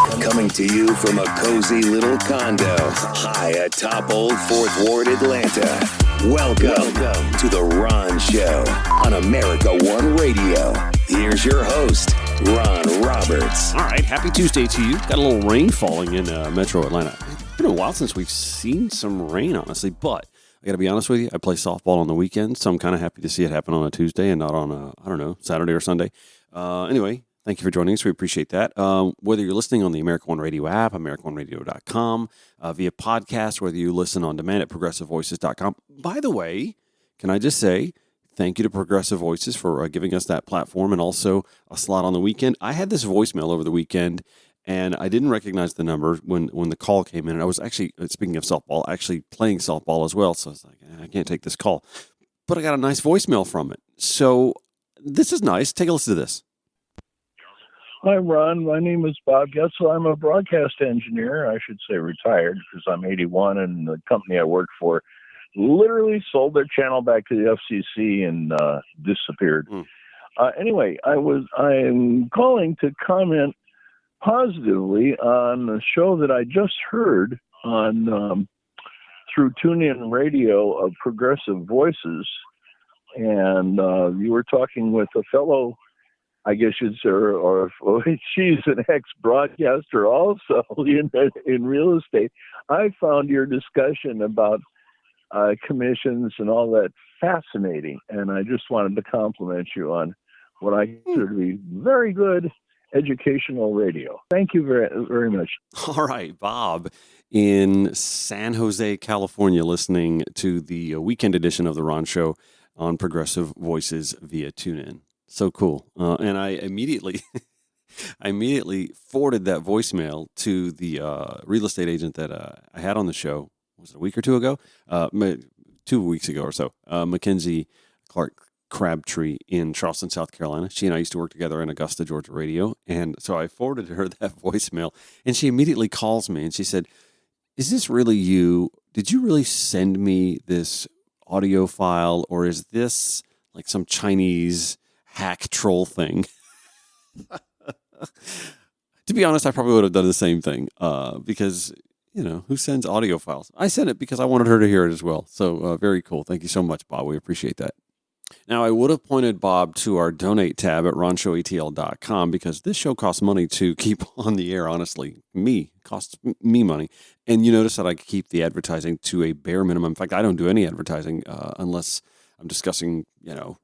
Coming to you from a cozy little condo high atop Old 4th Ward, Atlanta. Welcome to The Ron Show on America One Radio. Here's your host, Ron Roberts. All right, happy Tuesday to you. Got a little rain falling in Metro Atlanta. It's been a while since we've seen some rain, honestly, but I got to be honest with you, I play softball on the weekend, so I'm kind of happy to see it happen on a Tuesday and not on a, Saturday or Sunday. Anyway, thank you for joining us. We appreciate that. Whether you're listening on the America One Radio app, AmericaOneRadio.com, via podcast, whether you listen on demand at ProgressiveVoices.com. By the way, can I just say thank you to Progressive Voices for giving us that platform and also a slot on the weekend. I had this voicemail over the weekend, and I didn't recognize the number when the call came in. And I was actually, speaking of softball, actually playing softball as well. So I was like, I can't take this call. But I got a nice voicemail from it. So this is nice. Take a listen to this. Hi, Ron. My name is Bob Getzel. I'm a broadcast engineer. I should say retired because I'm 81, and the company I worked for literally sold their channel back to the FCC and disappeared. Anyway, I'm calling to comment positively on the show that I just heard on through TuneIn Radio of Progressive Voices, and you were talking with a fellow, I guess you'd say, or she's an ex-broadcaster also in real estate. I found your discussion about commissions and all that fascinating, and I just wanted to compliment you on what I consider to be very good educational radio. Thank you very, very much. All right, Bob in San Jose, California, listening to the weekend edition of The Ron Show on Progressive Voices via TuneIn. So cool. And I immediately forwarded that voicemail to the real estate agent that I had on the show. Was it a week or two ago? 2 weeks ago or so. Mackenzie Clark Crabtree in Charleston, South Carolina. She and I used to work together in Augusta, Georgia radio. And so I forwarded her that voicemail, and she immediately calls me and she said, "Is this really you? Did you really send me this audio file, or is this like some Chinese hack troll thing?" To be honest, I probably would have done the same thing because, who sends audio files? I sent it because I wanted her to hear it as well. So very cool. Thank you so much, Bob. We appreciate that. Now, I would have pointed Bob to our donate tab at ronshowatl.com because this show costs money to keep on the air, honestly. Costs me money. And you notice that I keep the advertising to a bare minimum. In fact, I don't do any advertising unless I'm discussing,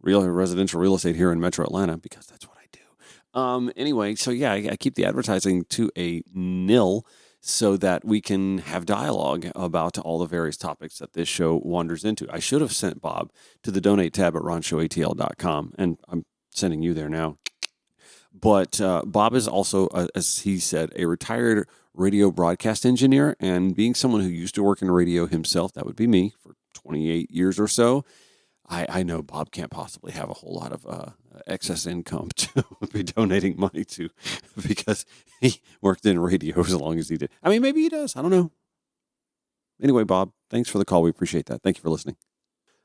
real residential real estate here in Metro Atlanta, because that's what I do. Anyway, so yeah, I keep the advertising to a nil so that we can have dialogue about all the various topics that this show wanders into. I should have sent Bob to the donate tab at ronshowatl.com, and I'm sending you there now. But Bob is also, as he said, a retired radio broadcast engineer, and being someone who used to work in radio himself, that would be me, for 28 years or so, I know Bob can't possibly have a whole lot of excess income to be donating money to, because he worked in radio as long as he did. I mean, maybe he does. I don't know. Anyway, Bob, thanks for the call. We appreciate that. Thank you for listening.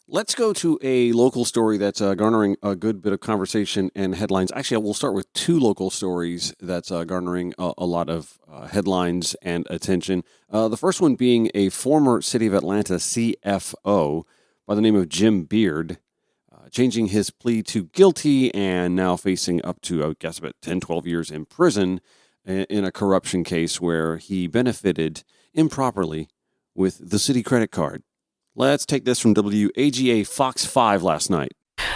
Let's go to a local story that's garnering a good bit of conversation and headlines. Actually, we'll start with two local stories that's garnering a lot of headlines and attention. The first one being a former City of Atlanta CFO by the name of Jim Beard, changing his plea to guilty and now facing up to, I guess, about 10, 12 years in prison in a corruption case where he benefited improperly with the city credit card. Let's take this from WAGA Fox 5 last night.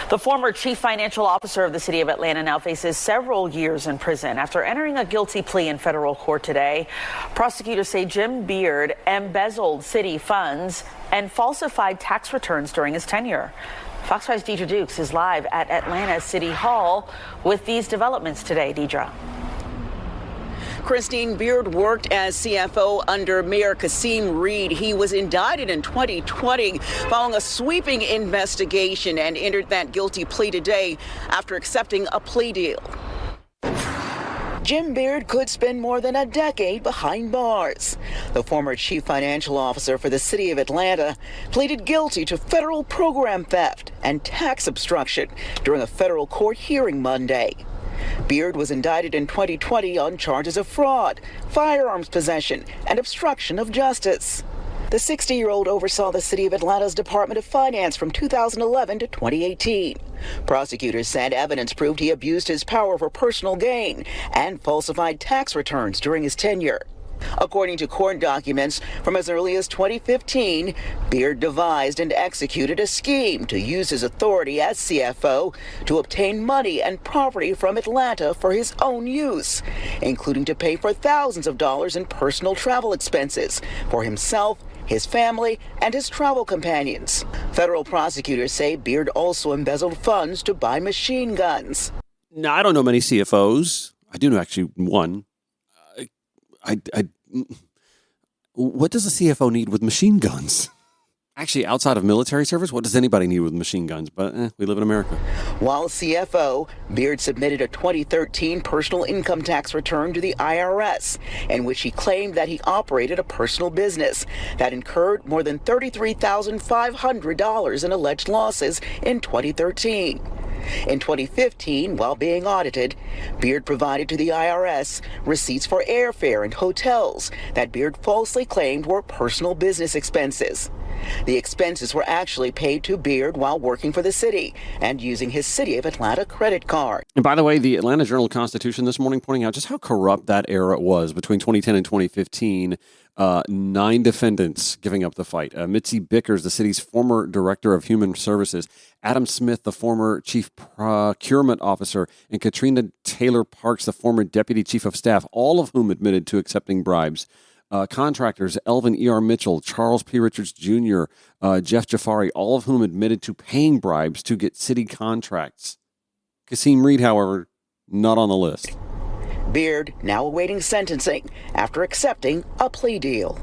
The former chief financial officer of the city of Atlanta now faces several years in prison after entering a guilty plea in federal court today. Prosecutors say Jim Beard embezzled city funds and falsified tax returns during his tenure. Fox 5's Deidre Dukes is live at Atlanta City Hall with these developments today. Deidre. Christine Beard worked as CFO under Mayor Kasim Reed. He was indicted in 2020 following a sweeping investigation and entered that guilty plea today after accepting a plea deal. Jim Beard could spend more than a decade behind bars. The former chief financial officer for the city of Atlanta pleaded guilty to federal program theft and tax obstruction during a federal court hearing Monday. Beard was indicted in 2020 on charges of fraud, firearms possession, and obstruction of justice. The 60-year-old oversaw the city of Atlanta's Department of Finance from 2011 to 2018. Prosecutors said evidence proved he abused his power for personal gain and falsified tax returns during his tenure. According to court documents from as early as 2015, Beard devised and executed a scheme to use his authority as CFO to obtain money and property from Atlanta for his own use, including to pay for thousands of dollars in personal travel expenses for himself, his family, and his travel companions. Federal prosecutors say Beard also embezzled funds to buy machine guns. Now, I don't know many CFOs. I do know actually one. What does a CFO need with machine guns? Actually, outside of military service, what does anybody need with machine guns? But we live in America. While CFO, Beard submitted a 2013 personal income tax return to the IRS, in which he claimed that he operated a personal business that incurred more than $33,500 in alleged losses in 2013. In 2015, while being audited, Beard provided to the IRS receipts for airfare and hotels that Beard falsely claimed were personal business expenses. The expenses were actually paid to Beard while working for the city and using his City of Atlanta credit card. And by the way, the Atlanta Journal-Constitution this morning pointing out just how corrupt that era was between 2010 and 2015. 9 defendants giving up the fight. Mitzi Bickers, the city's former director of human services, Adam Smith, the former chief procurement officer, and Katrina Taylor Parks, the former deputy chief of staff, all of whom admitted to accepting bribes. Contractors, Elvin E.R. Mitchell, Charles P. Richards Jr., Jeff Jafari, all of whom admitted to paying bribes to get city contracts. Kasim Reed, however, not on the list. Beard now awaiting sentencing after accepting a plea deal.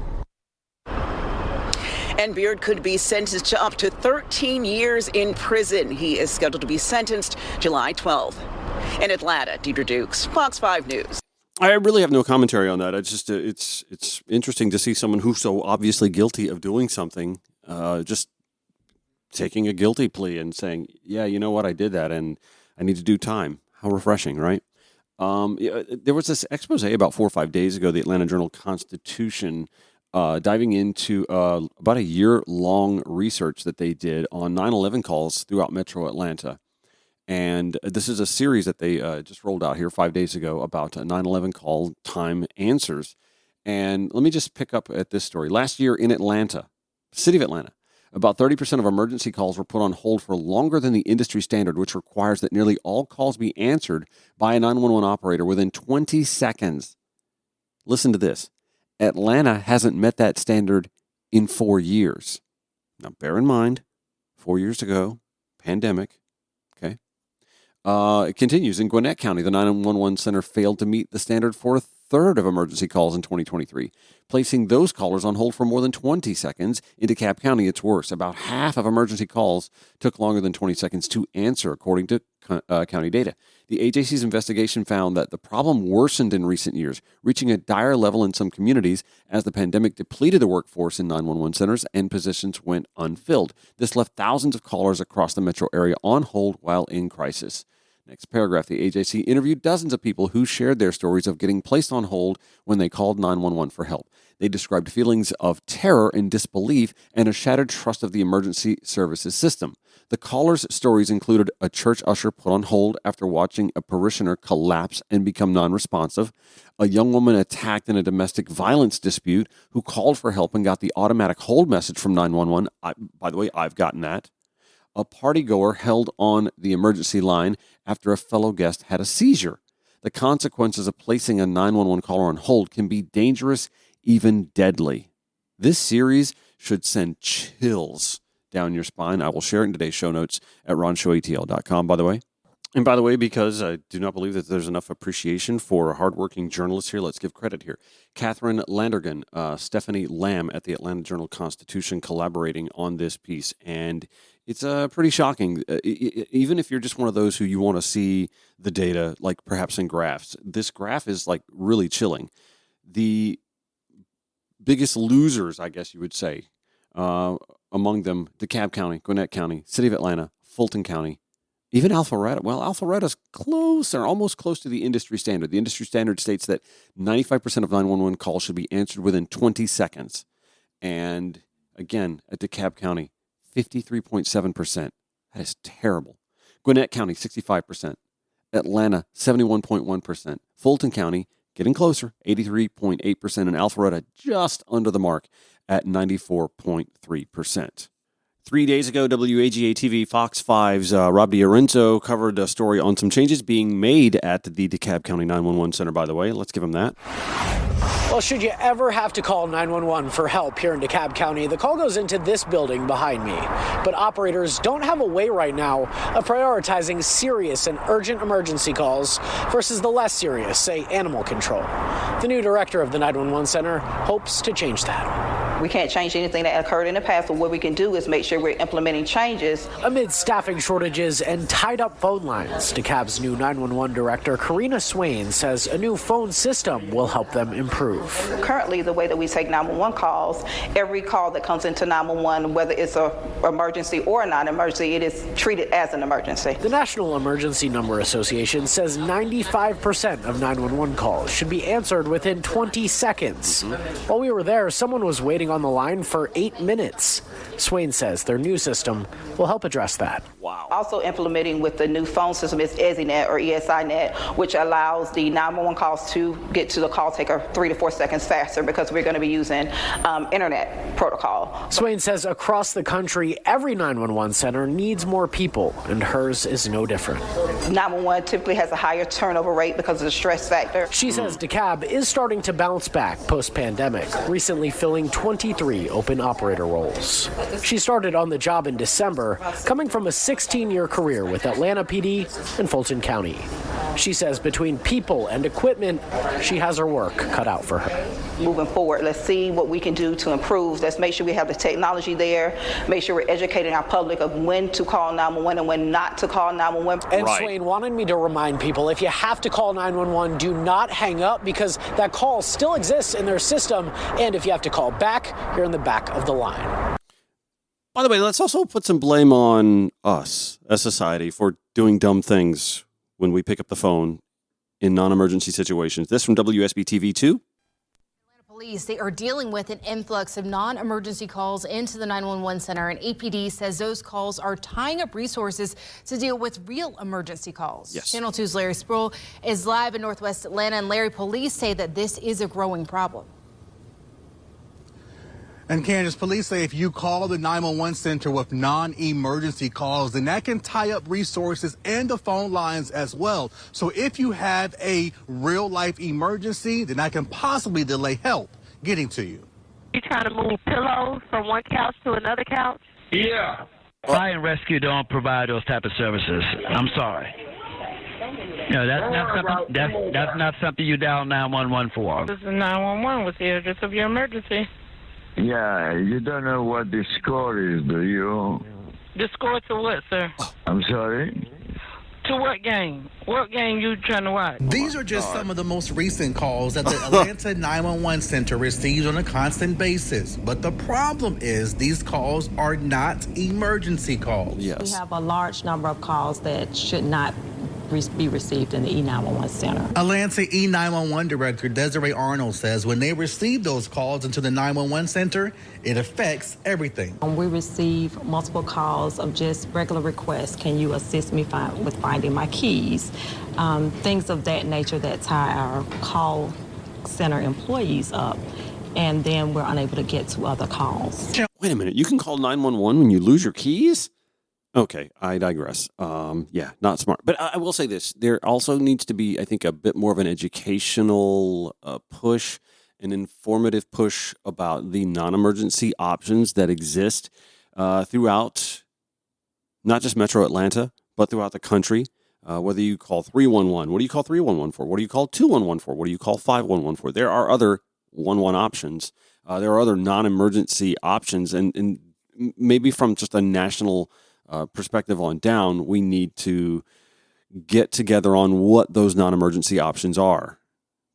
And Beard could be sentenced to up to 13 years in prison. He is scheduled to be sentenced July 12th. In Atlanta, Deidre Dukes, Fox 5 News. I really have no commentary on that. It's just it's interesting to see someone who's so obviously guilty of doing something just taking a guilty plea and saying, yeah, you know what, I did that and I need to do time. How refreshing, right? There was this expose about 4 or 5 days ago, the Atlanta Journal-Constitution, diving into about a year-long research that they did on 9/11 calls throughout Metro Atlanta. And this is a series that they just rolled out here 5 days ago about 9/11 call time answers. And let me just pick up at this story. Last year in Atlanta, city of Atlanta, about 30% of emergency calls were put on hold for longer than the industry standard, which requires that nearly all calls be answered by a 911 operator within 20 seconds. Listen to this. Atlanta hasn't met that standard in 4 years. Now, bear in mind, 4 years ago, pandemic, okay? It continues. In Gwinnett County, the 911 center failed to meet the standard for a third of emergency calls in 2023, placing those callers on hold for more than 20 seconds. In DeKalb County, it's worse. About half of emergency calls took longer than 20 seconds to answer, according to county data. The AJC's investigation found that the problem worsened in recent years, reaching a dire level in some communities as the pandemic depleted the workforce in 911 centers and positions went unfilled. This left thousands of callers across the metro area on hold while in crisis. Next paragraph, the AJC interviewed dozens of people who shared their stories of getting placed on hold when they called 911 for help. They described feelings of terror and disbelief and a shattered trust of the emergency services system. The callers' stories included a church usher put on hold after watching a parishioner collapse and become non-responsive, a young woman attacked in a domestic violence dispute who called for help and got the automatic hold message from 911. By the way, I've gotten that. A partygoer held on the emergency line after a fellow guest had a seizure. The consequences of placing a 911 caller on hold can be dangerous, even deadly. This series should send chills down your spine. I will share it in today's show notes at ronshowatl.com, by the way. And by the way, because I do not believe that there's enough appreciation for hardworking journalists here, let's give credit here. Catherine Landergan, Stephanie Lamb at the Atlanta Journal-Constitution collaborating on this piece. And it's pretty shocking. Even if you're just one of those who you want to see the data, like perhaps in graphs, this graph is like really chilling. The biggest losers, I guess you would say, among them, DeKalb County, Gwinnett County, City of Atlanta, Fulton County, Even Alpharetta. Well, Alpharetta's close or almost close to the industry standard. The industry standard states that 95% of 911 calls should be answered within 20 seconds. And again, at DeKalb County, 53.7%. That is terrible. Gwinnett County, 65%. Atlanta, 71.1%. Fulton County, getting closer, 83.8%. And Alpharetta, just under the mark at 94.3%. 3 days ago, WAGA-TV Fox 5's Rob D'Orenzo covered a story on some changes being made at the DeKalb County 911 Center, by the way. Let's give him that. Well, should you ever have to call 911 for help here in DeKalb County, the call goes into this building behind me. But operators don't have a way right now of prioritizing serious and urgent emergency calls versus the less serious, say, animal control. The new director of the 911 Center hopes to change that. We can't change anything that occurred in the past, but what we can do is make sure we're implementing changes. Amid staffing shortages and tied-up phone lines, DeKalb's new 911 director, Karina Swain, says a new phone system will help them improve. Currently, the way that we take 911 calls, every call that comes into 911, whether it's an emergency or a non-emergency, it is treated as an emergency. The National Emergency Number Association says 95% of 911 calls should be answered within 20 seconds. While we were there, someone was waiting on the line for 8 minutes. Swain says their new system will help address that. Wow. Also implementing with the new phone system is ESINet or ESINet, which allows the 911 calls to get to the call taker 3 to 4 seconds faster because we're going to be using internet protocol. Swain says across the country, every 911 center needs more people, and hers is no different. 911 typically has a higher turnover rate because of the stress factor. She says DeKalb is starting to bounce back post-pandemic, recently filling 23 open operator roles. She started on the job in December, coming from a 16-year career with Atlanta PD and Fulton County. She says between people and equipment, she has her work cut out for her. Moving forward, let's see what we can do to improve. Let's make sure we have the technology there, make sure we're educating our public of when to call 911 and when not to call 911. And Swain wanted me to remind people, if you have to call 911, do not hang up because that call still exists in their system. And if you have to call back, you're in the back of the line. By the way, let's also put some blame on us as society for doing dumb things when we pick up the phone in non-emergency situations. This from WSB-TV2. Police, they are dealing with an influx of non-emergency calls into the 911 center, and APD says those calls are tying up resources to deal with real emergency calls. Yes. Channel 2's Larry Sproul is live in Northwest Atlanta, and Larry, police say that this is a growing problem. And Candace, police say if you call the 911 center with non-emergency calls, then that can tie up resources and the phone lines as well. So if you have a real-life emergency, then that can possibly delay help getting to you. You trying to move pillows from one couch to another couch? Yeah. Fire and rescue don't provide those type of services. I'm sorry. No, that's not something you dial 911 for. This is 911. What's the address of your emergency? Yeah, you don't know what the score is, do you? The score to what, sir? I'm sorry? To what game? What game you trying to watch? These are just some of the most recent calls that the Atlanta 911 Center receives on a constant basis. But the problem is these calls are not emergency calls. Yes. We have a large number of calls that should not be received in the E911 center. Atlanta E911 Director Desiree Arnold says when they receive those calls into the 911 center, it affects everything. We receive multiple calls of just regular requests. Can you assist me with finding my keys? Things of that nature that tie our call center employees up, and then we're unable to get to other calls. Wait a minute. You can call 911 when you lose your keys? Okay, I digress. Yeah, not smart. But I will say this. There also needs to be, I think, a bit more of an educational push, an informative push about the non-emergency options that exist throughout not just Metro Atlanta, but throughout the country. Whether you call 311, what do you call 311 for? What do you call 211 for? What do you call 511 for? There are other 11 options. There are other non-emergency options, and maybe from just a national perspective on down, we need to get together on what those non-emergency options are.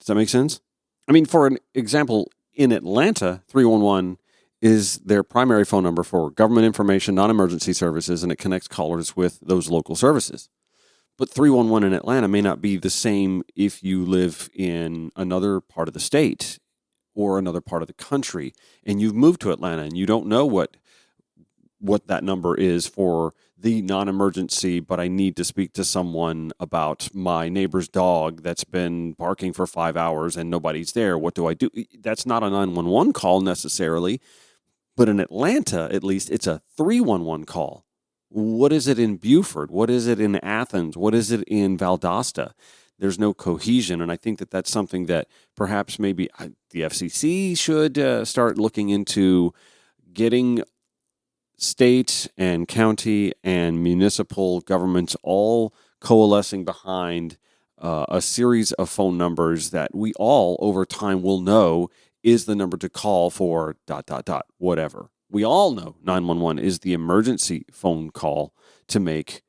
Does that make sense? I mean, for an example, in Atlanta, 311 is their primary phone number for government information, non-emergency services, and it connects callers with those local services. But 311 in Atlanta may not be the same if you live in another part of the state or another part of the country, and you've moved to Atlanta and you don't know what that number is for the non-emergency, but I need to speak to someone about my neighbor's dog that's been barking for 5 hours and nobody's there. What do I do? That's not a 911 call necessarily, but in Atlanta, at least, it's a 311 call. What is it in Beaufort? What is it in Athens? What is it in Valdosta? There's no cohesion, and I think that that's something that perhaps maybe the FCC should start looking into, getting state and county and municipal governments all coalescing behind a series of phone numbers that we all over time will know is the number to call for ... whatever. We all know 911 is the emergency phone call to make,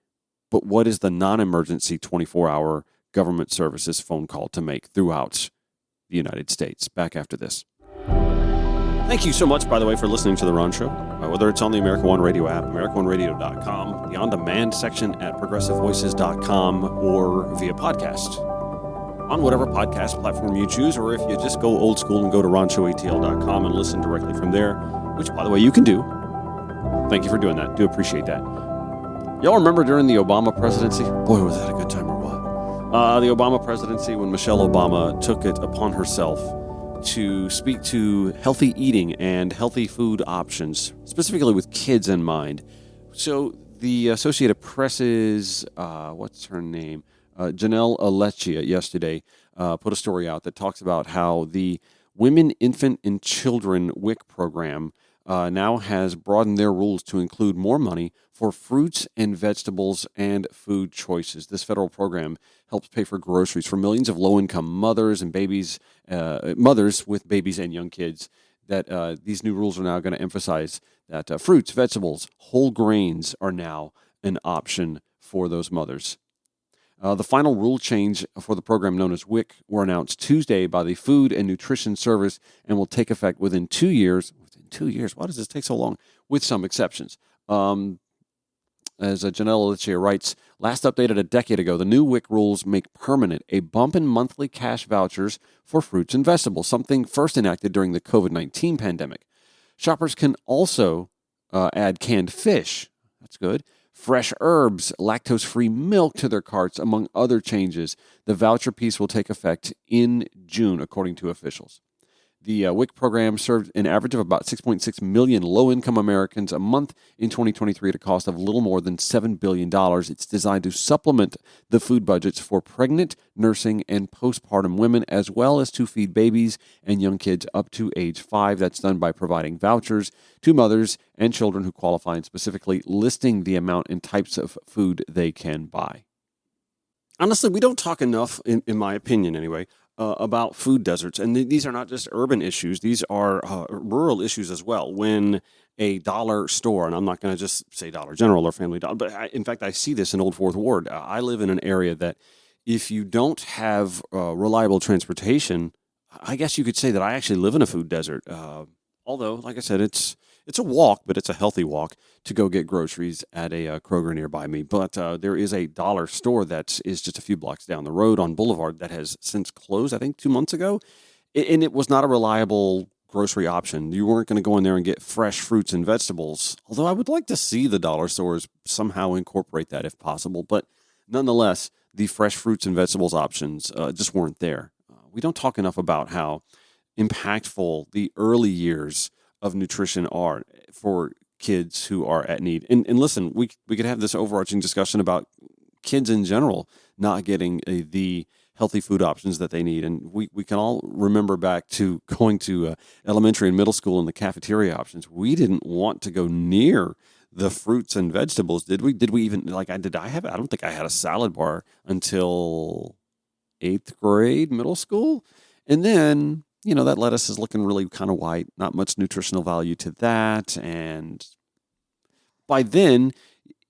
but what is the non-emergency 24-hour government services phone call to make throughout the United States? Back after this. Thank you so much, by the way, for listening to The Ron Show. Whether it's on the America One Radio app, AmericaOneRadio.com, the on-demand section at ProgressiveVoices.com, or via podcast on whatever podcast platform you choose, or if you just go old school and go to RonShowATL.com and listen directly from there, which, by the way, you can do. Thank you for doing that. Do appreciate that. Y'all remember during the Obama presidency? Boy, was that a good time or what? The Obama presidency, when Michelle Obama took it upon herself to speak to healthy eating and healthy food options, specifically with kids in mind. So the Associated Press's, what's her name? Janelle Aleccia yesterday put a story out that talks about how the Women, Infant, and Children WIC program now has broadened their rules to include more money for fruits and vegetables and food choices. This federal program helps pay for groceries for millions of low-income mothers and babies, mothers with babies and young kids. That these new rules are now going to emphasize that fruits, vegetables, whole grains are now an option for those mothers. The final rule change for the program known as WIC were announced Tuesday by the Food and Nutrition Service and will take effect within 2 years. Within 2 years? Why does this take so long? With some exceptions. As Janelle Aleccia writes, last updated a decade ago, the new WIC rules make permanent a bump in monthly cash vouchers for fruits and vegetables, something first enacted during the COVID-19 pandemic. Shoppers can also add canned fish. That's good. Fresh herbs, lactose-free milk to their carts, among other changes. The voucher piece will take effect in June, according to officials. The WIC program served an average of about 6.6 million low-income Americans a month in 2023 at a cost of a little more than $7 billion. It's designed to supplement the food budgets for pregnant, nursing, and postpartum women, as well as to feed babies and young kids up to age 5. That's done by providing vouchers to mothers and children who qualify, and specifically listing the amount and types of food they can buy. Honestly, we don't talk enough, in my opinion anyway, about food deserts. And these are not just urban issues. These are rural issues as well. When a dollar store, and I'm not going to just say Dollar General or Family Dollar, but in fact, I see this in Old Fourth Ward. I live in an area that if you don't have reliable transportation, I guess you could say that I actually live in a food desert. Although, like I said, it's a walk, but it's a healthy walk to go get groceries at a Kroger nearby me. But there is a dollar store that is just a few blocks down the road on Boulevard that has since closed, I think 2 months ago. And it was not a reliable grocery option. You weren't going to go in there and get fresh fruits and vegetables, although I would like to see the dollar stores somehow incorporate that if possible. But nonetheless, the fresh fruits and vegetables options just weren't there. We don't talk enough about how impactful the early years of nutrition are for kids who are at need. And listen, we could have this overarching discussion about kids in general not getting the healthy food options that they need. And we can all remember back to going to elementary and middle school and the cafeteria options. We didn't want to go near the fruits and vegetables, did we? Did we even, I don't think I had a salad bar until 8th grade, middle school. And then, that lettuce is looking really kind of white, not much nutritional value to that. And by then,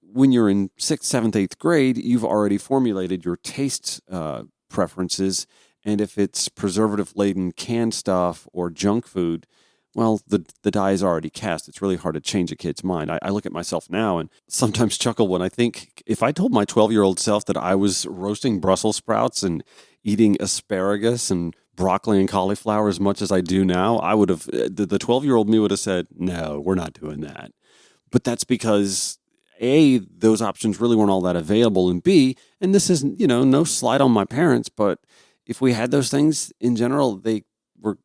when you're in 6th, 7th, 8th grade, you've already formulated your taste preferences. And if it's preservative-laden canned stuff or junk food, well, the die is already cast. It's really hard to change a kid's mind. I look at myself now and sometimes chuckle when I think if I told my 12-year-old self that I was roasting Brussels sprouts and eating asparagus and broccoli and cauliflower as much as I do now, I would have, the 12-year-old me would have said, no, we're not doing that. But that's because A, those options really weren't all that available, and B, and this is, no slight on my parents, but if we had those things in general, they were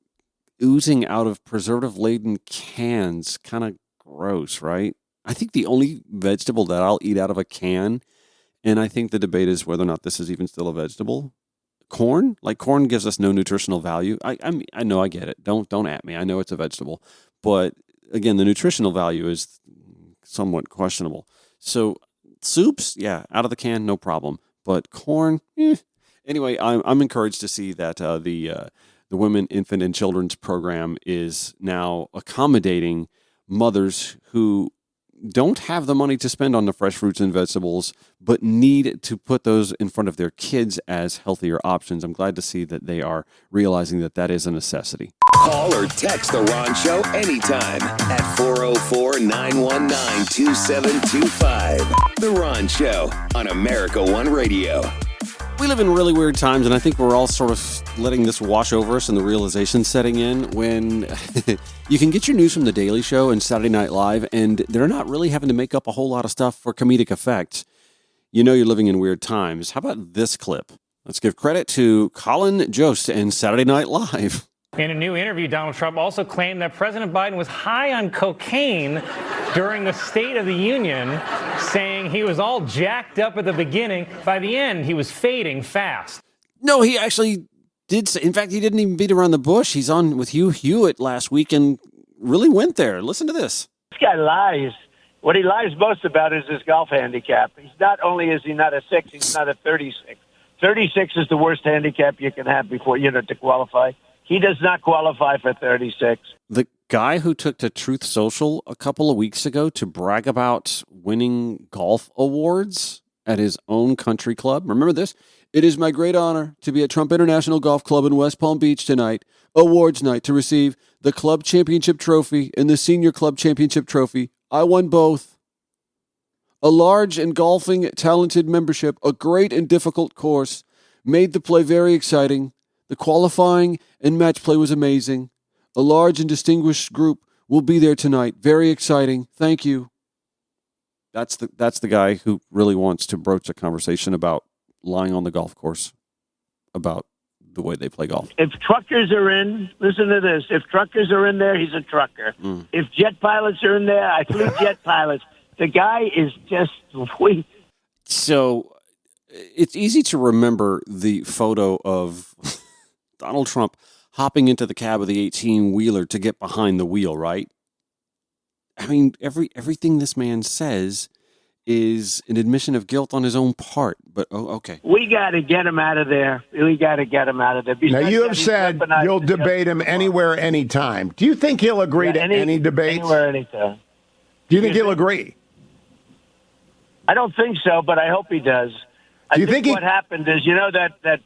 oozing out of preservative-laden cans. Kind of gross, right? I think the only vegetable that I'll eat out of a can, and I think the debate is whether or not this is even still a vegetable, corn. Like, corn gives us no nutritional value. I know, I get it. Don't at me. I know it's a vegetable. But, again, the nutritional value is somewhat questionable. So, soups, yeah, out of the can, no problem. But corn, Anyway, I'm encouraged to see that the Women, Infant, and Children's Program is now accommodating mothers who don't have the money to spend on the fresh fruits and vegetables, but need to put those in front of their kids as healthier options. I'm glad to see that they are realizing that that is a necessity. Call or text The Ron Show anytime at 404-919-2725. The Ron Show on America One Radio. We live in really weird times, and I think we're all sort of letting this wash over us and the realization setting in when you can get your news from The Daily Show and Saturday Night Live, and they're not really having to make up a whole lot of stuff for comedic effect. You know you're living in weird times. How about this clip? Let's give credit to Colin Jost and Saturday Night Live. In a new interview, Donald Trump also claimed that President Biden was high on cocaine during the State of the Union, saying he was all jacked up at the beginning. By the end, he was fading fast. No, he actually did say, in fact, he didn't even beat around the bush. He's on with Hugh Hewitt last week and really went there. Listen to this. This guy lies. What he lies most about is his golf handicap. He's not only is he not a 6, he's not a 36. 36 is the worst handicap you can have before, to qualify. He does not qualify for 36. The guy who took to Truth Social a couple of weeks ago to brag about winning golf awards at his own country club. Remember this? It is my great honor to be at Trump International Golf Club in West Palm Beach tonight, awards night, to receive the club championship trophy and the senior club championship trophy. I won both. A large and golfing talented membership, a great and difficult course, made the play very exciting. The qualifying and match play was amazing. A large and distinguished group will be there tonight. Very exciting. Thank you. That's the guy who really wants to broach a conversation about lying on the golf course about the way they play golf. If truckers are in, listen to this. If truckers are in there, he's a trucker. If jet pilots are in there, I flew jet pilots. The guy is just So it's easy to remember the photo of Donald Trump hopping into the cab of the 18-wheeler to get behind the wheel, right? I mean, everything this man says is an admission of guilt on his own part. But, okay. We got to get him out of there. We got to get him out of there. Now, you have said you'll debate him anywhere, anytime. Do you think he'll agree to any debates? Anywhere, anytime. Do you think he'll agree? I don't think so, but I hope he does. I think what happened is, that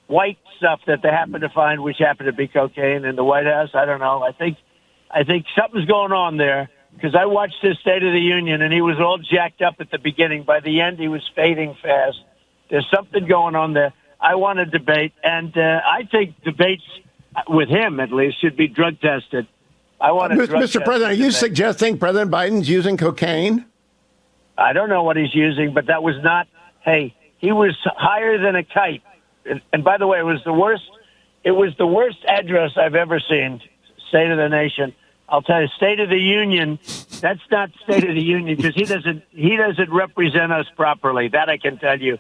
white stuff that they happened to find, which happened to be cocaine in the White House. I don't know. I think something's going on there, because I watched his State of the Union, and he was all jacked up at the beginning. By the end, he was fading fast. There's something going on there. I want to debate, and I think debates with him, at least, should be drug tested. I want to Mr. President, are you suggesting President Biden's using cocaine? I don't know what he's using, but that was not, he was higher than a kite. And by the way, it was the worst address I've ever seen. State of the Nation. I'll tell you, State of the Union, that's not State of the Union, because he doesn't represent us properly. That I can tell you.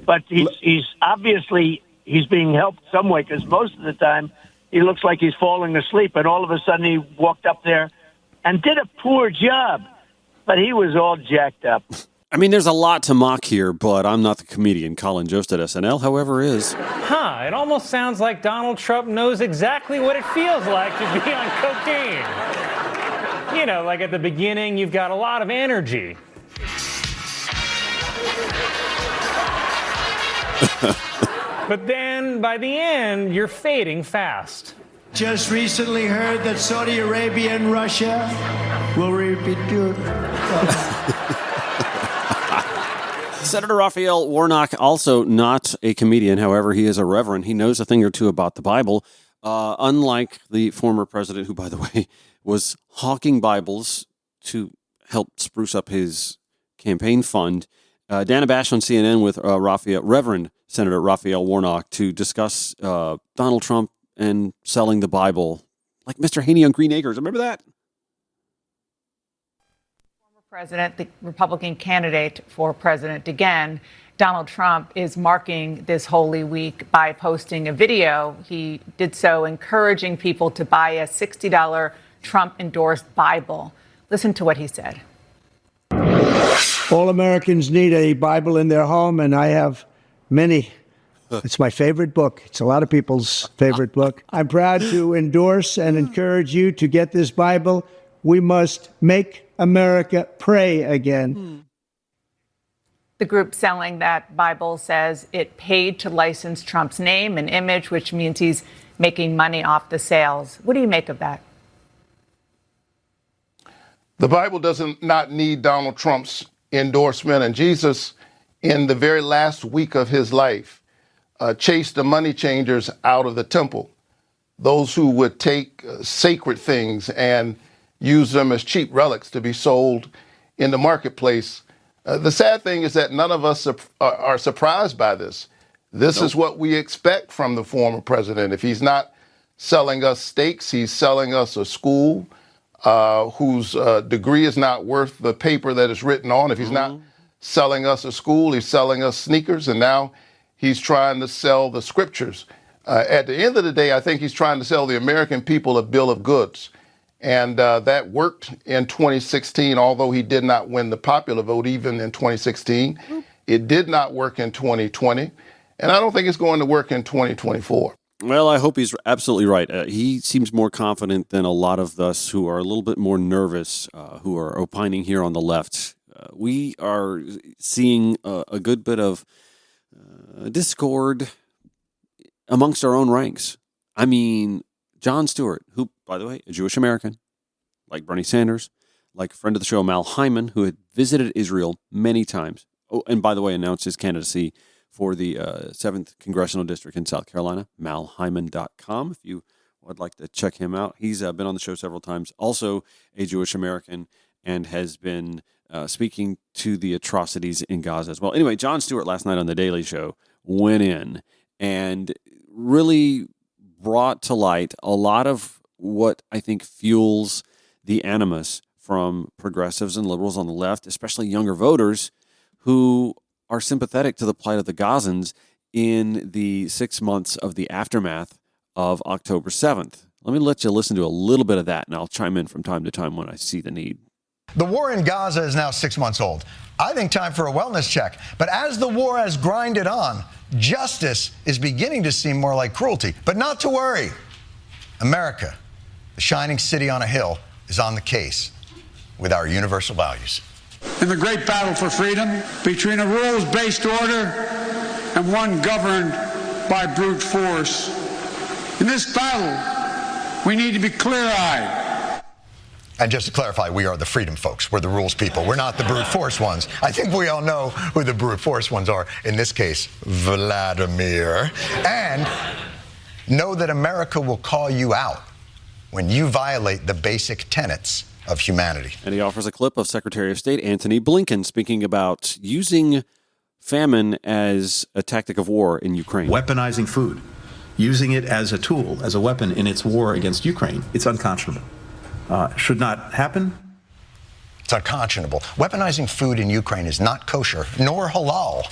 But he's obviously being helped some way, because most of the time he looks like he's falling asleep, and all of a sudden he walked up there and did a poor job. But he was all jacked up. I mean, there's a lot to mock here, but I'm not the comedian Colin Jost at SNL, however, is. It almost sounds like Donald Trump knows exactly what it feels like to be on cocaine. Like at the beginning, you've got a lot of energy. But then, by the end, you're fading fast. Just recently heard that Saudi Arabia and Russia will repeat. Senator Raphael Warnock, also not a comedian. However, he is a reverend. He knows a thing or two about the Bible. Unlike the former president, who, by the way, was hawking Bibles to help spruce up his campaign fund. Dana Bash on CNN with Reverend Senator Raphael Warnock to discuss Donald Trump and selling the Bible, like Mr. Haney on Green Acres. Remember that? Former president, the Republican candidate for president again, Donald Trump, is marking this Holy Week by posting a video. He did so encouraging people to buy a $60 Trump-endorsed Bible. Listen to what he said. All Americans need a Bible in their home, and I have many. It's my favorite book. It's a lot of people's favorite book. I'm proud to endorse and encourage you to get this Bible. We must make America pray again. The group selling that Bible says it paid to license Trump's name and image, which means he's making money off the sales. What do you make of that? The Bible does not need Donald Trump's endorsement, and Jesus, in the very last week of his life, chased the money changers out of the temple, those who would take sacred things and use them as cheap relics to be sold in the marketplace. The sad thing is that none of us are surprised by this. This is what we expect from the former president. If he's not selling us steaks, he's selling us a school whose degree is not worth the paper that it's written on. If he's not selling us a school, he's selling us sneakers, and now he's trying to sell the scriptures. At the end of the day, I think he's trying to sell the American people a bill of goods. And that worked in 2016, although he did not win the popular vote even in 2016. It did not work in 2020. And I don't think it's going to work in 2024. Well, I hope he's absolutely right. He seems more confident than a lot of us who are a little bit more nervous, who are opining here on the left. We are seeing a good bit of discord amongst our own ranks. I mean, Jon Stewart, who, by the way, a Jewish American, like Bernie Sanders, like a friend of the show, Mal Hyman, who had visited Israel many times. Oh, and by the way, announced his candidacy for the 7th Congressional District in South Carolina, malhyman.com, if you would like to check him out. He's been on the show several times, also a Jewish American, and has been speaking to the atrocities in Gaza as well. Anyway, Jon Stewart last night on The Daily Show went in and really brought to light a lot of what I think fuels the animus from progressives and liberals on the left, especially younger voters who are sympathetic to the plight of the Gazans in the 6 months of the aftermath of October 7th. Let me let you listen to a little bit of that, and I'll chime in from time to time when I see the need. The war in Gaza is now 6 months old. I think time for a wellness check. But as the war has grinded on, justice is beginning to seem more like cruelty. But not to worry. America, the shining city on a hill, is on the case with our universal values. In the great battle for freedom between a rules-based order and one governed by brute force. In this battle, we need to be clear-eyed. And just to clarify, we are the freedom folks. We're the rules people. We're not the brute force ones. I think we all know who the brute force ones are. In this case, Vladimir. And know that America will call you out when you violate the basic tenets of humanity. And he offers a clip of Secretary of State Antony Blinken speaking about using famine as a tactic of war in Ukraine. Weaponizing food, using it as a tool, as a weapon in its war against Ukraine. It's unconscionable. Should not happen. It's unconscionable. Weaponizing food in Ukraine is not kosher, nor halal.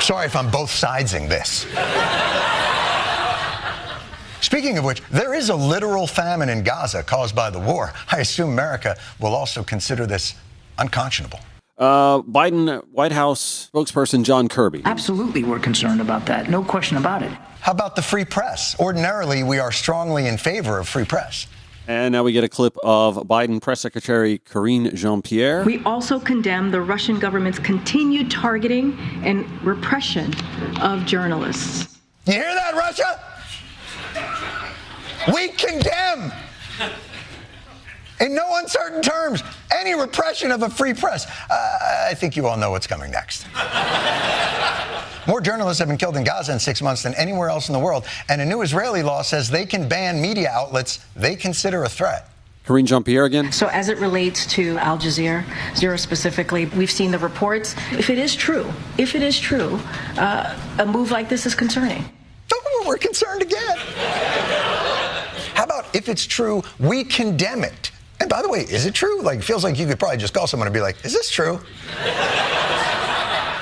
Sorry if I'm both sidesing this. Speaking of which, there is a literal famine in Gaza caused by the war. I assume America will also consider this unconscionable. Biden White House spokesperson John Kirby. Absolutely, we're concerned about that. No question about it. How about the free press? Ordinarily, we are strongly in favor of free press. And now we get a clip of Biden Press Secretary Karine Jean-Pierre. We also condemn the Russian government's continued targeting and repression of journalists. You hear that, Russia? We condemn, in no uncertain terms, any repression of a free press. I think you all know what's coming next. More journalists have been killed in Gaza in 6 months than anywhere else in the world, and a new Israeli law says they can ban media outlets they consider a threat. Karine Jean-Pierre again. So as it relates to Al Jazeera specifically, we've seen the reports. If it is true, a move like this is concerning. We're concerned again. How about if it's true, we condemn it? And by the way, is it true? Like, it feels like you could probably just call someone and be like, is this true?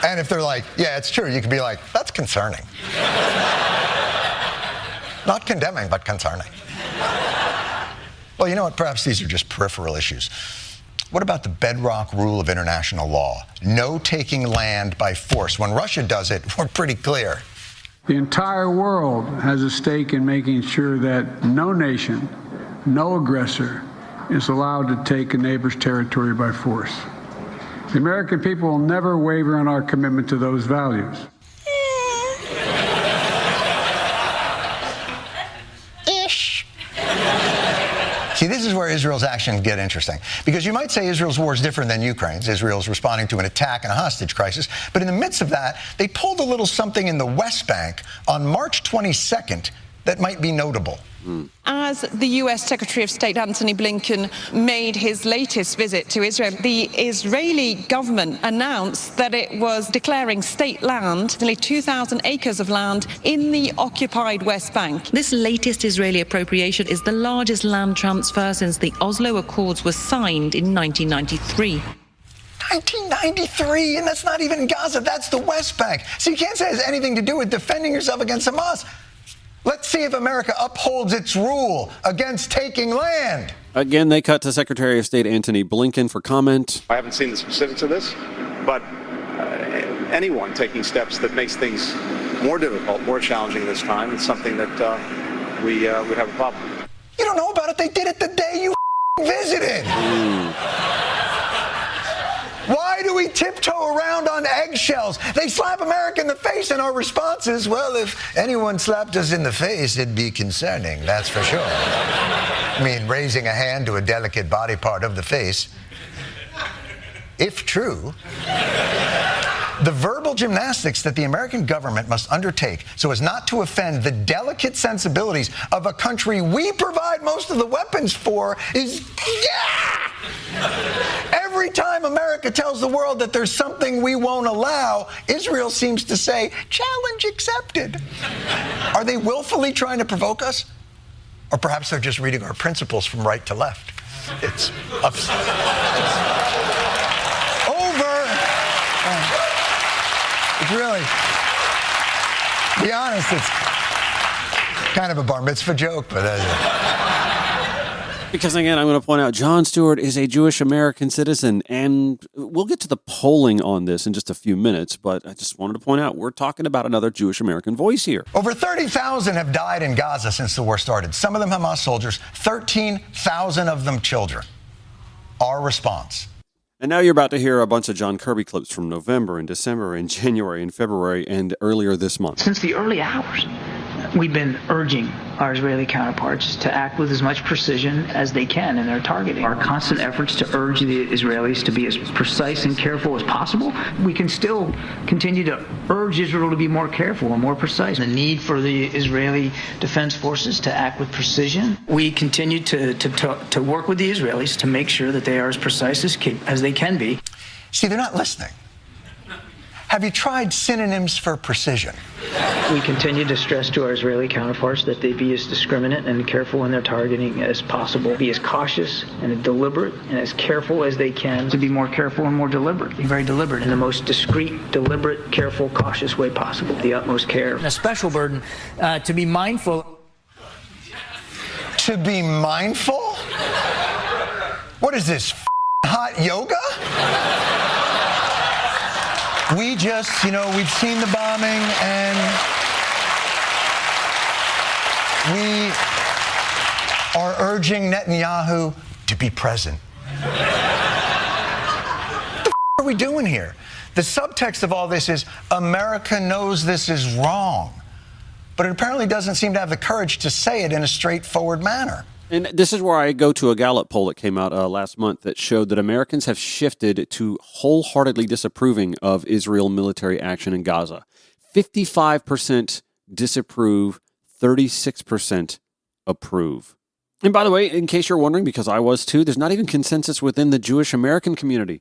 And if they're like, yeah, it's true, you could be like, that's concerning. Not condemning, but concerning. Well, you know what? Perhaps these are just peripheral issues. What about the bedrock rule of international law? No taking land by force. When Russia does it, we're pretty clear. The entire world has a stake in making sure that no nation, no aggressor is allowed to take a neighbor's territory by force. The American people will never waver on our commitment to those values. See, this is where Israel's actions get interesting. Because you might say Israel's war is different than Ukraine's. Israel's responding to an attack and a hostage crisis. But in the midst of that, they pulled a little something in the West Bank on March 22nd that might be notable. As the U.S. Secretary of State Antony Blinken made his latest visit to Israel, the Israeli government announced that it was declaring state land, nearly 2,000 acres of land, in the occupied West Bank. This latest Israeli appropriation is the largest land transfer since the Oslo Accords were signed in 1993. 1993, and that's not even in Gaza, that's the West Bank. So you can't say it has anything to do with defending yourself against Hamas. Let's see if America upholds its rule against taking land. Again, they cut to Secretary of State Antony Blinken for comment. I haven't seen the specifics of this, but anyone taking steps that makes things more difficult, more challenging this time, it's something that we would have a problem with. You don't know about it. They did it the day you visited. Why do we tiptoe around on eggshells? They slap America in the face, and our response is, well, if anyone slapped us in the face, it'd be concerning, that's for sure. I mean, raising a hand to a delicate body part of the face, if true, the verbal gymnastics that the American government must undertake so as not to offend the delicate sensibilities of a country we provide most of the weapons for is, every time America tells the world that there's something we won't allow, Israel seems to say, challenge accepted. Are they willfully trying to provoke us? Or perhaps they're just reading our principles from right to left. It's It's really, to be honest, it's kind of a bar mitzvah joke, but because again, I'm going to point out Jon Stewart is a Jewish American citizen, and we'll get to the polling on this in just a few minutes, but I just wanted to point out we're talking about another Jewish American voice here. Over 30,000 have died in Gaza since the war started. Some of them Hamas soldiers, 13,000 of them children. Our response. And now you're about to hear a bunch of John Kirby clips from November and December and January and February and earlier this month. Since the early hours, we've been urging our Israeli counterparts to act with as much precision as they can in their targeting. Our constant efforts to urge the Israelis to be as precise and careful as possible, we can still continue to urge Israel to be more careful and more precise. The need for the Israeli Defense Forces to act with precision. We continue to work with the Israelis to make sure that they are as precise as they can be. See, they're not listening. Have you tried synonyms for precision? We continue to stress to our Israeli counterparts that they be as discriminate and careful in their targeting as possible, be as cautious and deliberate and as careful as they can, to be more careful and more deliberate, be very deliberate in the most discreet, deliberate, careful, cautious way possible, the utmost care. And a special burden to be mindful. To be mindful? What is this, hot yoga? We just, we've seen the bombing, and we are urging Netanyahu to be present. What the are we doing here? The subtext of all this is America knows this is wrong. but it apparently doesn't seem to have the courage to say it in a straightforward manner. And this is where I go to a Gallup poll that came out last month that showed that Americans have shifted to wholeheartedly disapproving of Israel military action in Gaza. 55% disapprove, 36% approve. And by the way, in case you're wondering, because I was too, there's not even consensus within the Jewish American community.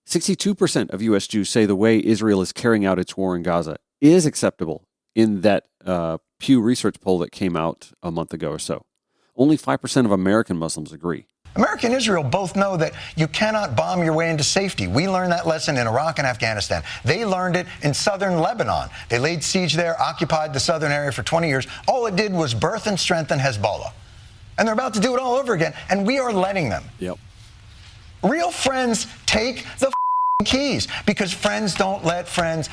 62% of U.S. Jews say the way Israel is carrying out its war in Gaza is acceptable in that Pew Research poll that came out a month ago or so. Only 5% of American Muslims agree. America and Israel both know that you cannot bomb your way into safety. We learned that lesson in Iraq and Afghanistan. They learned it in southern Lebanon. They laid siege there, occupied the southern area for 20 years. All it did was birth and strengthen Hezbollah. And they're about to do it all over again, and we are letting them. Yep. Real friends take the keys, because friends don't let friends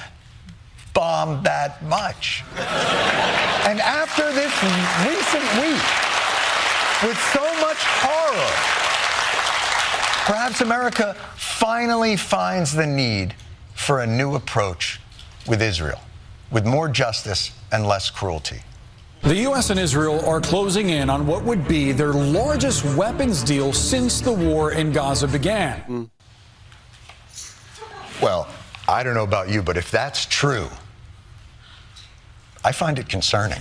bomb that much. And after this recent week, with so much horror, perhaps America finally finds the need for a new approach with Israel, with more justice and less cruelty. The U.S. and Israel are closing in on what would be their largest weapons deal since the war in Gaza began. Well, I don't know about you, but if that's true, I find it concerning.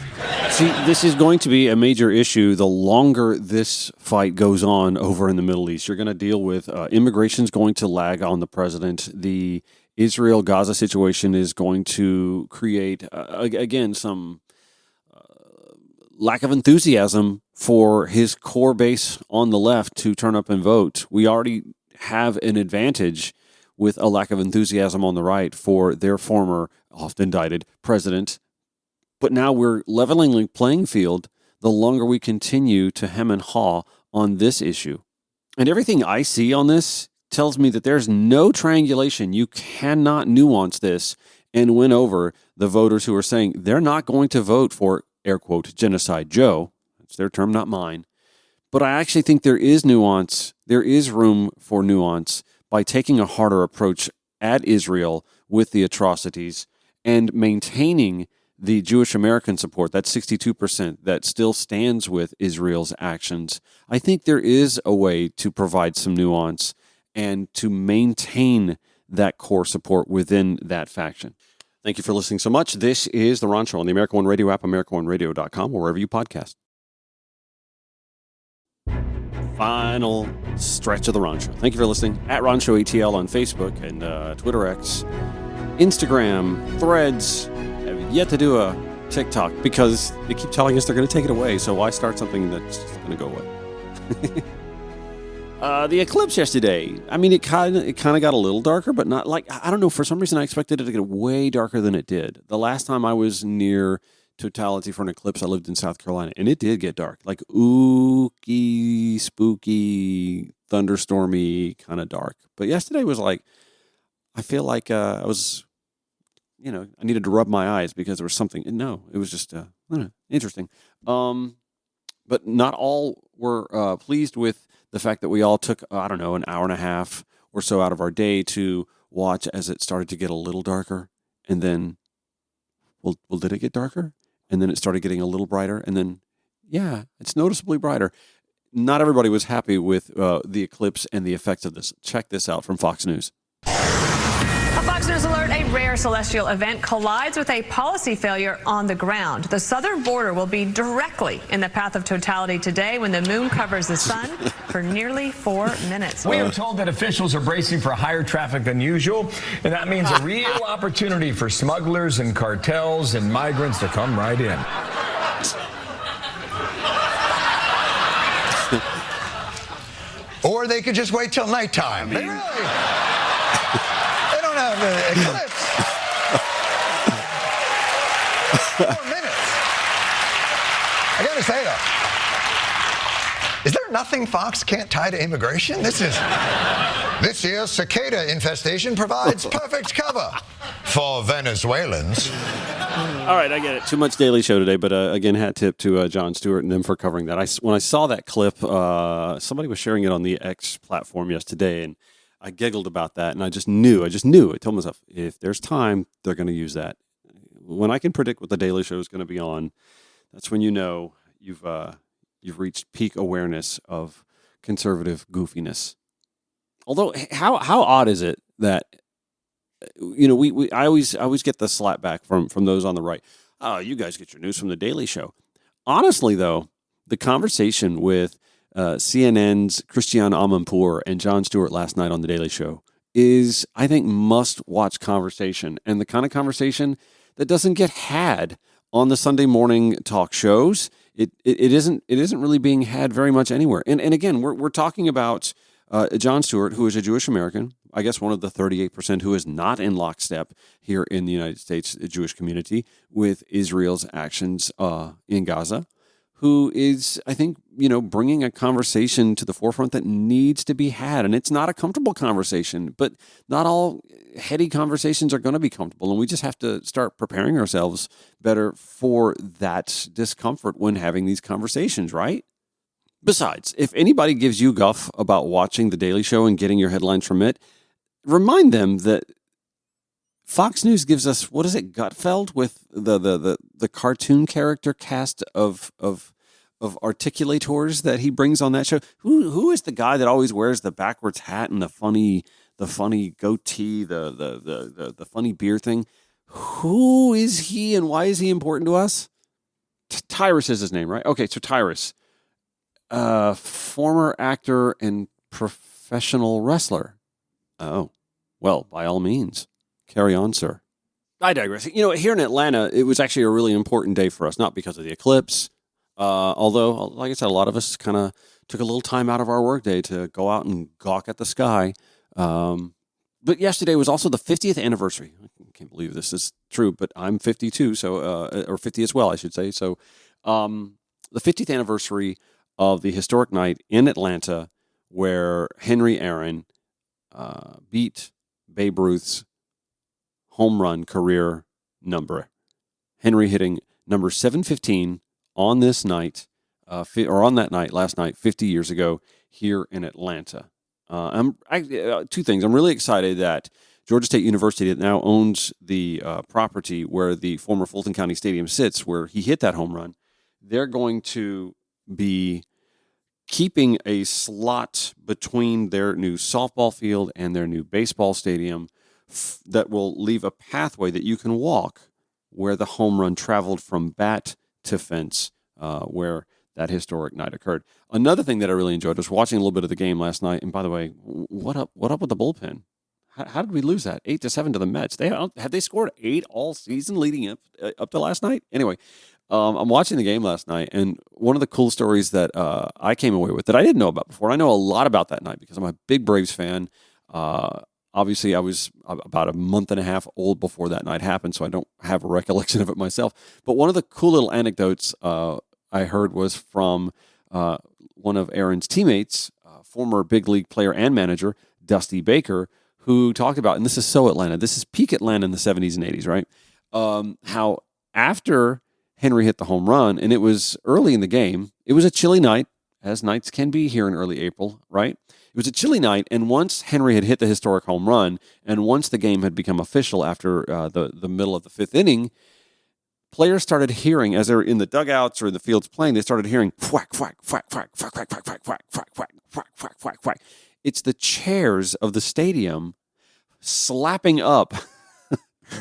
See, this is going to be a major issue the longer this fight goes on over in the Middle East. You're going to deal with immigration's going to lag on the president. The Israel-Gaza situation is going to create, again, some lack of enthusiasm for his core base on the left to turn up and vote. We already have an advantage with a lack of enthusiasm on the right for their former, often indicted president. But now we're leveling the playing field the longer we continue to hem and haw on this issue. And everything I see on this tells me that there's no triangulation. You cannot nuance this and win over the voters who are saying they're not going to vote for, air quote, Genocide Joe. That's their term, not mine. But I actually think there is nuance. There is room for nuance by taking a harder approach at Israel with the atrocities and maintaining the Jewish American support, that 62% that still stands with Israel's actions. I think there is a way to provide some nuance and to maintain that core support within that faction. Thank you for listening so much. This is The Ron Show on the America One Radio app, AmericaOneRadio.com, or wherever you podcast. Final stretch of The Ron Show. Thank you for listening. At Ron Show ATL on Facebook and Twitter X, Instagram, Threads. Have yet to do a TikTok because they keep telling us they're going to take it away. So why start something that's going to go away? The eclipse yesterday. I mean, it kind of got a little darker, but not like, I don't know. For some reason, I expected it to get way darker than it did. The last time I was near totality for an eclipse, I lived in South Carolina, and it did get dark, like ooky, spooky, thunderstormy kind of dark. But yesterday was like, I feel like I was, I needed to rub my eyes because there was something. No, it was just interesting. But not all were pleased with the fact that we all took, an hour and a half or so out of our day to watch as it started to get a little darker. And then, well, did it get darker? And then it started getting a little brighter. And then, yeah, it's noticeably brighter. Not everybody was happy with the eclipse and the effects of this. Check this out from Fox News. A Fox News alert, a rare celestial event collides with a policy failure on the ground. The southern border will be directly in the path of totality today when the moon covers the sun for nearly 4 minutes. We are told that officials are bracing for higher traffic than usual, and that means a real opportunity for smugglers and cartels and migrants to come right in. Or they could just wait till nighttime. They don't have an eclipse. 4 minutes. I gotta say though, is there nothing Fox can't tie to immigration? This year's cicada infestation provides perfect cover for Venezuelans. All right, I get it. Too much Daily Show today, but again, hat tip to Jon Stewart and them for covering that. When I saw that clip, somebody was sharing it on the X platform yesterday, and I giggled about that, and I just knew. I told myself, if there's time, they're going to use that. when I can predict what the Daily Show is going to be on, that's when you know you've reached peak awareness of conservative goofiness. Although, how odd is it that I always get the slap back from those on the right. Oh, you guys get your news from the Daily Show. Honestly, though, the conversation with CNN's Christiane Amanpour and Jon Stewart last night on the Daily Show is, I think, must-watch conversation, and the kind of conversation that doesn't get had on the Sunday morning talk shows. It isn't really being had very much anywhere. And again, we're talking about Jon Stewart, who is a Jewish American, I guess one of the 38% who is not in lockstep here in the United States Jewish community with Israel's actions in Gaza, who is, I think, bringing a conversation to the forefront that needs to be had. And it's not a comfortable conversation, but not all heady conversations are going to be comfortable. And we just have to start preparing ourselves better for that discomfort when having these conversations, right? Besides, if anybody gives you guff about watching The Daily Show and getting your headlines from it, remind them that Fox News gives us, what is it, Gutfeld, with the cartoon character cast of articulators that he brings on that show. Who is the guy that always wears the backwards hat and the funny goatee, the funny beard thing? Who is he and why is he important to us? Tyrus is his name, right? Okay, so Tyrus. Former actor and professional wrestler. Oh, well, by all means, carry on, sir. I digress. Here in Atlanta, it was actually a really important day for us, not because of the eclipse, although, like I said, a lot of us kind of took a little time out of our workday to go out and gawk at the sky. But yesterday was also the 50th anniversary. I can't believe this is true, but I'm 52, or 50 as well, I should say. So the 50th anniversary of the historic night in Atlanta where Henry Aaron beat Babe Ruth's home run career number. Henry hitting number 715 on this night, or on that night, last night, 50 years ago, here in Atlanta. Two things. I'm really excited that Georgia State University, that now owns the property where the former Fulton County Stadium sits, where he hit that home run, they're going to be keeping a slot between their new softball field and their new baseball stadium that will leave a pathway that you can walk where the home run traveled from bat to fence, where that historic night occurred. Another thing that I really enjoyed was watching a little bit of the game last night. And by the way, what up with the bullpen? How did we lose that? 8-7 to the Mets. Have they scored 8 all season leading up to last night? Anyway, I'm watching the game last night, and one of the cool stories that I came away with that I didn't know about before. I know a lot about that night because I'm a big Braves fan. Obviously, I was about a month and a half old before that night happened, so I don't have a recollection of it myself. But one of the cool little anecdotes I heard was from one of Aaron's teammates, former big league player and manager, Dusty Baker, who talked about, and this is so Atlanta, this is peak Atlanta in the 70s and 80s, right? How after Henry hit the home run, and it was early in the game, it was a chilly night, as nights can be here in early April, right? It was a chilly night, and once Henry had hit the historic home run, and once the game had become official after the middle of the 5th inning, players started hearing, as they're in the dugouts or in the fields playing, they started hearing whack, whack, whack, whack, whack, whack, whack, whack, whack, whack, whack, whack, whack, whack, whack. It's the chairs of the stadium slapping up,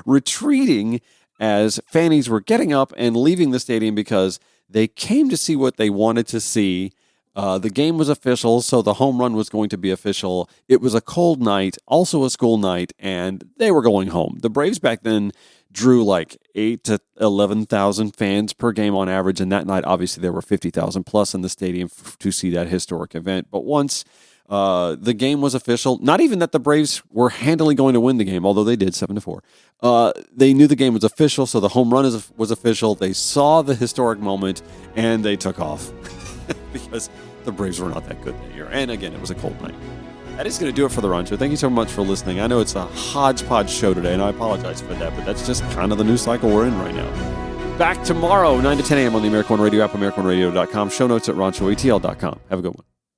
retreating as fannies were getting up and leaving the stadium because they came to see what they wanted to see. The game was official, so the home run was going to be official. It was a cold night, also a school night, and they were going home. The Braves back then drew like 8,000 to 11,000 fans per game on average, and that night, obviously, there were 50,000 plus in the stadium to see that historic event. But once the game was official, not even that the Braves were handily going to win the game, although they did 7-4. They knew the game was official, so the home run was official. They saw the historic moment, and they took off because the Braves were not that good that year. And again, it was a cold night. That is going to do it for the Ron Show. Thank you so much for listening. I know it's a hodge-podge show today, and I apologize for that, but that's just kind of the news cycle we're in right now. Back tomorrow, 9 to 10 a.m. on the American One Radio app, AmericanOneRadio.com. Show notes at RonShowATL.com. Have a good one.